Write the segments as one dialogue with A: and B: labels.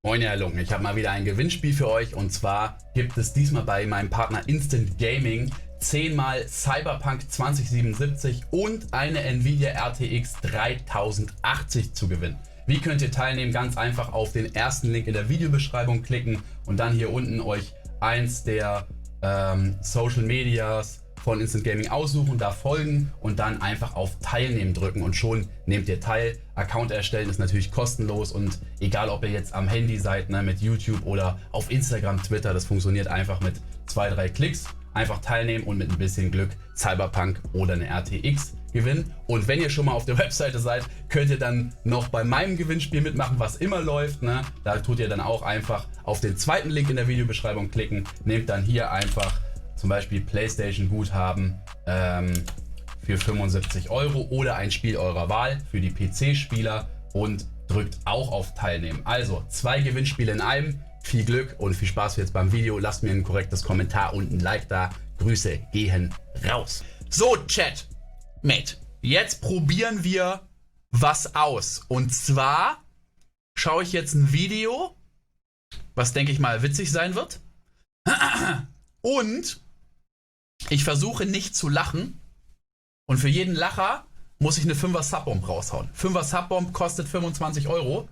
A: Moin ihr Lungen, ich habe mal wieder ein Gewinnspiel für euch und zwar gibt es diesmal bei meinem Partner Instant Gaming 10 mal Cyberpunk 2077 und eine Nvidia RTX 3080 zu gewinnen. Wie könnt ihr teilnehmen? Ganz einfach auf den ersten Link in der Videobeschreibung klicken und dann hier unten euch eins der Social Medias von Instant Gaming aussuchen, da folgen und dann einfach auf Teilnehmen drücken und schon nehmt ihr teil. Account erstellen ist natürlich kostenlos und egal ob ihr jetzt am Handy seid, ne, mit YouTube oder auf Instagram, Twitter, das funktioniert einfach mit 2-3 Klicks. Einfach teilnehmen und mit ein bisschen Glück Cyberpunk oder eine RTX gewinnen. Und wenn ihr schon mal auf der Webseite seid, könnt ihr dann noch bei meinem Gewinnspiel mitmachen, was immer läuft. Ne? Da tut ihr dann auch einfach auf den zweiten Link in der Videobeschreibung klicken. Nehmt dann hier einfach zum Beispiel PlayStation Guthaben für 75 € oder ein Spiel eurer Wahl für die PC-Spieler und drückt auch auf Teilnehmen. Also 2 Gewinnspiele in einem. Viel Glück und viel Spaß jetzt beim Video. Lasst mir ein korrektes Kommentar und ein Like da. Grüße gehen raus. So, Chat. Mate, jetzt probieren wir was aus. Und zwar schaue ich jetzt ein Video, was denke ich mal witzig sein wird. Und ich versuche nicht zu lachen. Und für jeden Lacher muss ich eine 5er Subbomb raushauen. 5er Subbomb kostet 25 €.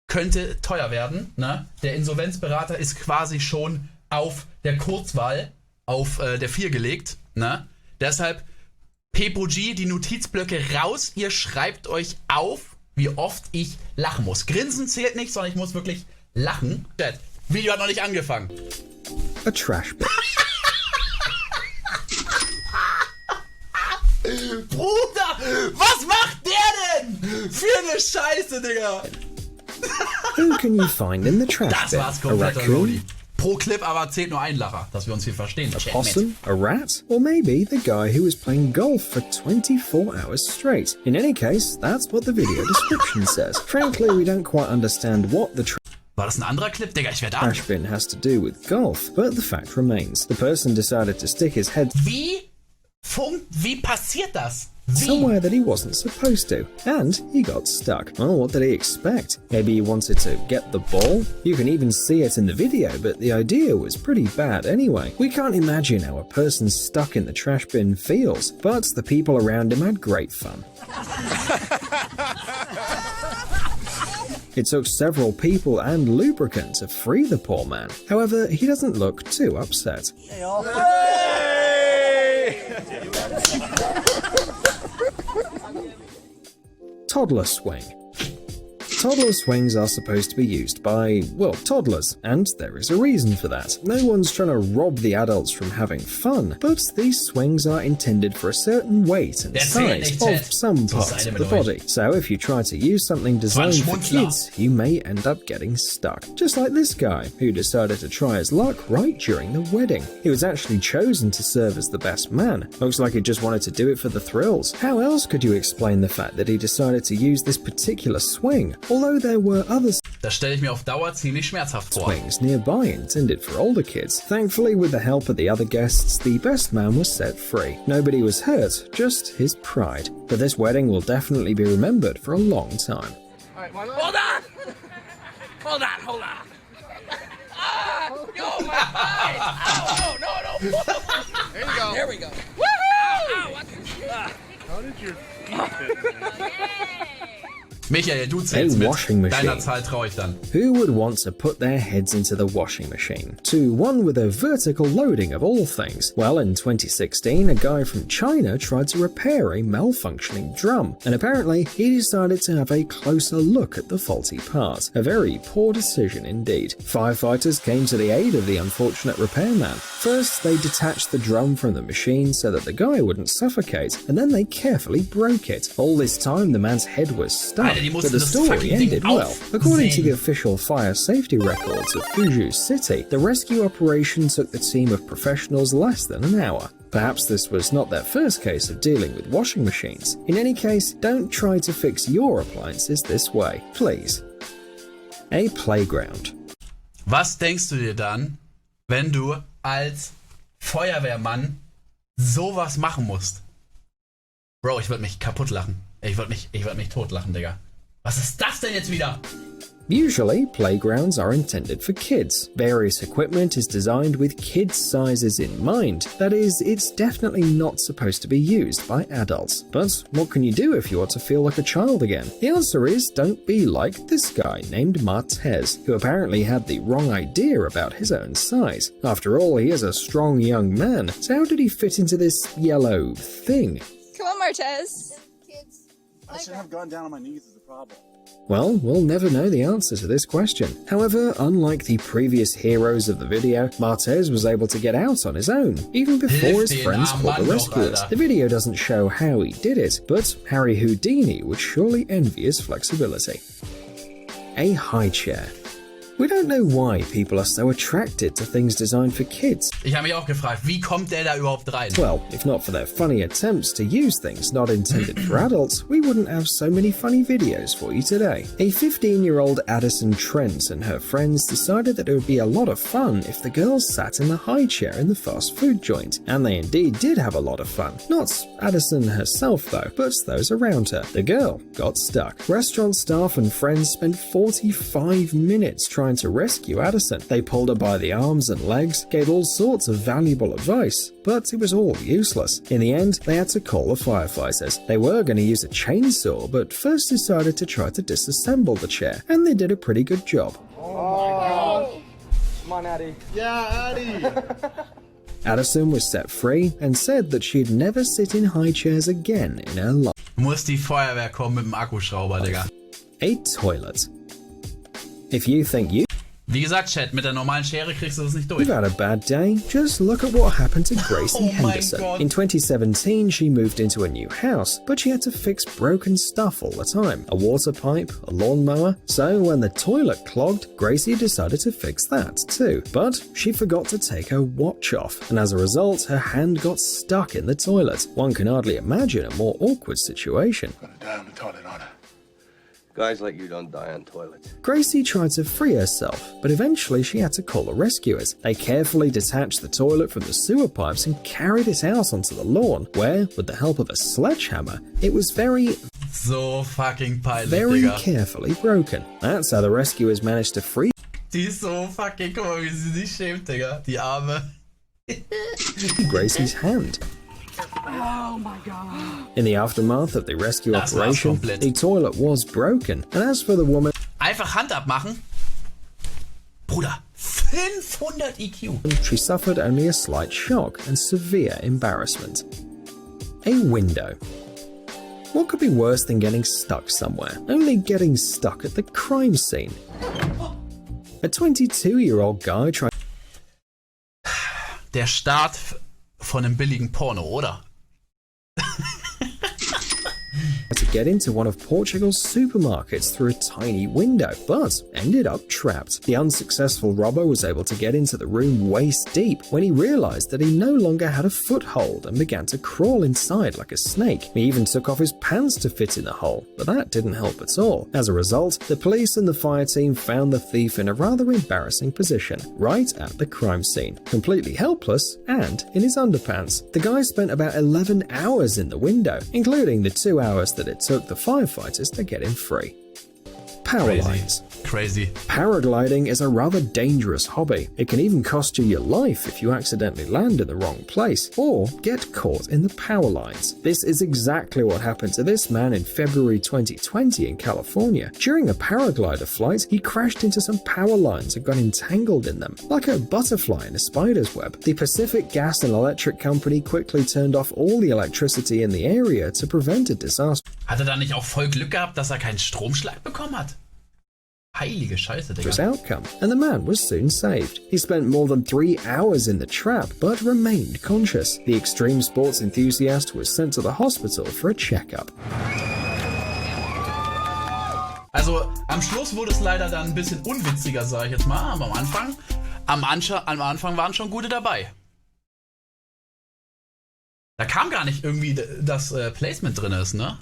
A: Könnte teuer werden. Ne? Der Insolvenzberater ist quasi schon auf der Kurzwahl auf der 4 gelegt. Ne? Deshalb Pepo-G, die Notizblöcke raus. Ihr schreibt euch auf, wie oft ich lachen muss. Grinsen zählt nicht, sondern ich muss wirklich lachen. Chat, Video hat noch nicht angefangen.
B: A trash bin.
A: Bruder, was macht der denn für eine Scheiße, Digga?
B: Who can you find in the trash
A: Das
B: bin?
A: war's
B: A
A: komplett,
B: raccoon,
A: Rody. Pro Clip aber zählt nur ein Lacher, dass wir uns hier verstehen.
B: a possum, a rat, or maybe the guy who was playing golf for 24 hours straight. In any case, that's what the video description says. Frankly, we don't quite understand what the
A: War das ein anderer Clip? Digga, ich werde
B: trash bin has to do with golf, but the fact remains, the person decided to stick his head
A: Wie passiert das? Wie?
B: somewhere that he wasn't supposed to, and he got stuck. Well, what did he expect? Maybe he wanted to get the ball? You can even see it in the video, but the idea was pretty bad anyway. We can't imagine how a person stuck in the trash bin feels, but the people around him had great fun. It took several people and lubricant to free the poor man. However, he doesn't look too upset. Toddler swing. Toddler swings are supposed to be used by, well, toddlers, and there is a reason for that. No one's trying to rob the adults from having fun, but these swings are intended for a certain weight and size of some part of the body. So if you try to use something designed for kids, you may end up getting stuck. Just like this guy, who decided to try his luck right during the wedding. He was actually chosen to serve as the best man. Looks like he just wanted to do it for the thrills. How else could you explain the fact that he decided to use this particular swing? Although there were other
A: Das stelle ich mir auf Dauer ziemlich schmerzhaft vor.
B: swings nearby intended for older kids. Thankfully, with the help of the other guests, the best man was set free. Nobody was hurt, just his pride. But this wedding will definitely be remembered for a long time.
C: Alright, hold on! Hold on, hold on. Ah! Yo, my eyes! Ow, no. There you go. There we go. Woohoo! Ow, watch this.
D: How did your feet fit?
A: Michael, du zählst
B: A
A: mit.
B: washing machine.
A: Deiner Zahl traue ich dann.
B: Who would want to put their heads into the washing machine? To one with a vertical loading of all things. Well, in 2016, a guy from China tried to repair a malfunctioning drum, and apparently he decided to have a closer look at the faulty part. A very poor decision indeed. Firefighters came to the aid of the unfortunate repairman. First, they detached the drum from the machine so that the guy wouldn't suffocate, and then they carefully broke it. All this time, the man's head was stuck.
A: Die
B: But
A: mussten
B: the
A: das
B: story
A: fucking Ding
B: ended well. According to the
A: aufsägen.
B: official fire safety records of Fuzhou City, the rescue operation took the team of professionals less than an hour. Perhaps this was not their first case of dealing with washing machines. In any case, don't try to fix your appliances this way, please. A playground.
A: Was denkst du dir dann, wenn du als Feuerwehrmann sowas machen musst? Bro, ich würde mich kaputt lachen. Ich würd mich totlachen, Digga. Was ist das denn jetzt wieder?
B: Usually, playgrounds are intended for kids. Various equipment is designed with kids' sizes in mind. That is, it's definitely not supposed to be used by adults. But what can you do if you want to feel like a child again? The answer is don't be like this guy named Martez, who apparently had the wrong idea about his own size. After all, he is a strong young man, so how did he fit into this yellow thing?
E: Come on, Martez.
D: I should have gone down on my knees as a problem.
B: Well, we'll never know the answer to this question. However, unlike the previous heroes of the video, Martez was able to get out on his own, even before his friends called the rescuers. The video doesn't show how he did it, but Harry Houdini would surely envy his flexibility. A high chair. We don't know why people are so attracted to things designed for kids.
A: Ich habe mich auch gefragt, wie kommt der da überhaupt rein?
B: Well, if not for their funny attempts to use things not intended for adults, we wouldn't have so many funny videos for you today. A 15-year-old Addison Trent and her friends decided that it would be a lot of fun if the girls sat in the high chair in the fast food joint, and they indeed did have a lot of fun. Not Addison herself though, but those around her. The girl got stuck. Restaurant staff and friends spent 45 minutes trying to rescue Addison. They pulled her by the arms and legs, gave all sorts of valuable advice, but it was all useless. In the end, they had to call the firefighters. They were going to use a chainsaw, but first decided to try to disassemble the chair, and they did a pretty good job.
F: Oh. Come on, Addie.
D: Yeah, Addie!
B: Addison was set free and said that she'd never sit in high chairs again in her life.
A: Muss die Feuerwehr kommen mit dem Akkuschrauber, Digga.
B: A toilet. If you think
A: Wie gesagt, Chat, mit der normalen Schere kriegst du das nicht durch.
B: you've had a bad day, just look at what happened to Gracie
A: Oh my
B: Henderson.
A: God.
B: In 2017, she moved into a new house, but she had to fix broken stuff all the time. A water pipe, a lawnmower. So when the toilet clogged, Gracie decided to fix that too. But she forgot to take her watch off, and as a result, her hand got stuck in the toilet. One can hardly imagine a more awkward situation.
D: I'm gonna die on the toilet, aren't I?
F: Guys like you don't die on toilets.
B: Gracie tried to free herself, but eventually she had to call the rescuers. They carefully detached the toilet from the sewer pipes and carried it out onto the lawn, where, with the help of a sledgehammer, it was very
A: So fucking peinlich, Digga.
B: carefully broken. That's how the rescuers managed to free
A: Die ist so fucking, guck mal, wie sie sich schämt, Digga. Die Arme.
B: Gracie's hand.
E: Oh my god.
B: In the aftermath of the rescue
A: Das war's
B: operation,
A: komplett.
B: the toilet was broken, and as for the woman,
A: Einfach Hand abmachen. Bruder, 500 IQ.
B: she suffered only a slight shock and severe embarrassment. A window. What could be worse than getting stuck somewhere? Only getting stuck at the crime scene. A 22-year-old guy tried
A: Der Start von einem billigen Porno, oder?
B: to get into one of Portugal's supermarkets through a tiny window, but ended up trapped. The unsuccessful robber was able to get into the room waist deep when he realized that he no longer had a foothold and began to crawl inside like a snake. He even took off his pants to fit in the hole, but that didn't help at all. As a result, the police and the fire team found the thief in a rather embarrassing position, right at the crime scene, completely helpless and in his underpants. The guy spent about 11 hours in the window, including the 2 hours that it took the firefighters to get him free. Power lines.
A: Crazy.
B: Paragliding is a rather dangerous hobby. It can even cost you your life if you accidentally land in the wrong place or get caught in the power lines. This is exactly what happened to this man in February 2020 in California. During a paraglider flight, he crashed into some power lines and got entangled in them, like a butterfly in a spider's web. The Pacific Gas and Electric Company quickly turned off all the electricity in the area to prevent a disaster.
A: Hat er da nicht auch voll Glück gehabt, dass er keinen Stromschlag bekommen hat? Heilige Scheiße, Digga.
B: Outcome, and the man was soon saved. He spent more than 3 hours in the trap, but remained conscious. The extreme sports enthusiast was sent to the hospital for a checkup.
A: Also am Schluss wurde es leider dann ein bisschen unwitziger, sage ich jetzt mal, aber am Anfang waren schon gute dabei. Da kam gar nicht irgendwie das Placement drin ist, ne?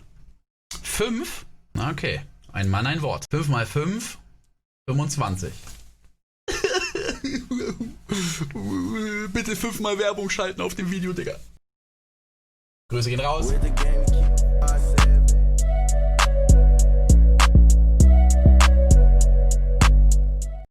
A: 5? Na okay. Ein Mann, ein Wort. 5 mal 5, 25. Bitte 5-mal Werbung schalten auf dem Video, Digga. Grüße gehen raus.